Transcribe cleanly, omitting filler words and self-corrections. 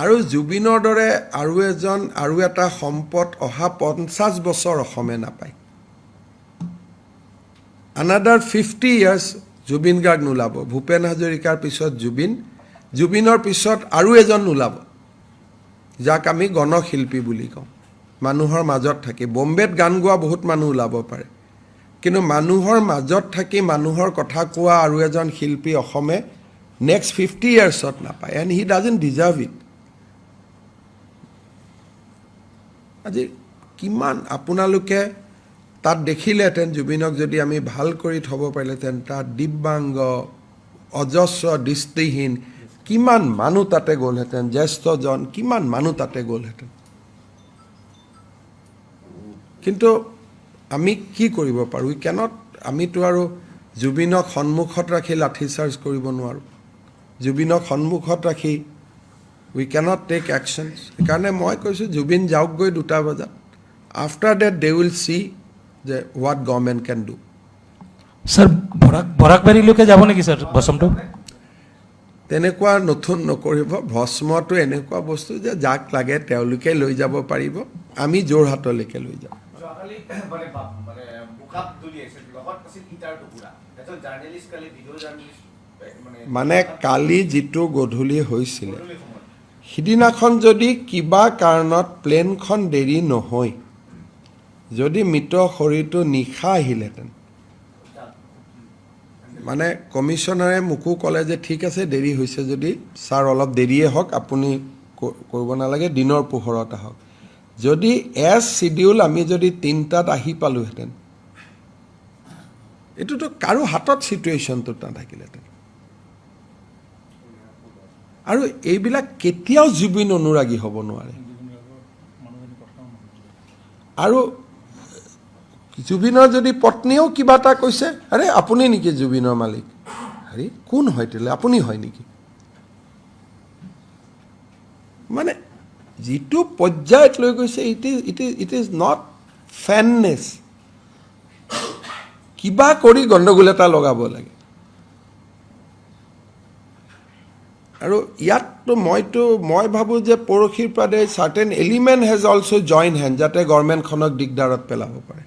আৰু জুবিনৰ দৰে আৰু এটা সম্পদ অহা 50 বছৰ অসমে নাপায় another 50 years জুবিন গাৰ্গ নোলাব ভূপেন হাজৰিকাৰ পিছত জুবিনৰ পিছত আৰু এজন নোলাব যাক আমি গণশিল্পী বুলি কওঁ মানুহৰ মাজত থাকি বম্বেত গান গোৱা বহুত মানুহ ওলাব পাৰে কিন্তু মানুহৰ মাজত থাকি মানুহৰ কথা কোৱা আৰু এজন শিল্পী অসমে next 50 yearsত নাপায় and he doesn't deserve it আজি কিমান আপোনালোকে তাত দেখিলেহেঁতেন জুবিনক যদি আমি ভাল কৰি থ'ব পাৰিলেহেঁতেন তাত দিব্যাংগ অজস্ৰ দৃষ্টিহীন কিমান মানুহ তাতে গ'লহেঁতেন জ্যেষ্ঠজন কিমান মানুহ তাতে গ'লহেঁতেন কিন্তু আমি কি কৰিব পাৰোঁ আমিতো আৰু জুবিনক সন্মুখত ৰাখি লাঠি চাৰ্জ কৰিব নোৱাৰোঁ জুবিনক সন্মুখত ৰাখি we cannot take actions সেইকাৰণে মই কৈছোঁ জুবিন যাওকগৈ 2টা বজাত after that they will see what government can do sir বৰাকবাৰীলৈকে যাব নেকি স্যাৰ ভস্মটো তেনেকুৱা নতুন নকৰিব ভস্মটো এনেকুৱা বস্তু যে যাক লাগে তেওঁলোকে লৈ যাব পাৰিব আমি যোৰহাটলৈকে লৈ যাম মানে কালি যিটো গধূলি হৈছিলে সিদিনাখন যদি কিবা কাৰণত প্লেনখন দেৰি নহয় যদি মৃত শৰীৰটো নিশা আহিলেহেঁতেন মানে কমিশনাৰে মোকো ক'লে যে ঠিক আছে দেৰি হৈছে যদি ছাৰ অলপ দেৰিয়ে হওক আপুনি কৰিব নালাগে দিনৰ পোহৰত আহক যদি এজ শিডিউল আমি যদি 3টাত আহি পালোহেঁতেন এইটোতো কাৰো হাতত চিটুৱেশ্যনটো নাথাকিলেহেঁতেন আৰু এইবিলাক কেতিয়াও জুবিন অনুৰাগী হ'ব নোৱাৰে আৰু জুবিনৰ যদি পত্নীও কিবা এটা কৈছে আৰে আপুনি নেকি জুবিনৰ মালিক আৰে কোন হয় তেলে আপুনি হয় নেকি মানে যিটো পৰ্যায়ত লৈ গৈছে ইট ইজ নট ফেননেছ কিবা কৰি গণ্ডগোল এটা লগাব লাগে আৰু ইয়াততো মই ভাবোঁ যে পৰহিৰ পৰা certain element has also' join hand যাতে গভৰ্ণমেণ্টখনক দিগদাৰত পেলাব পাৰে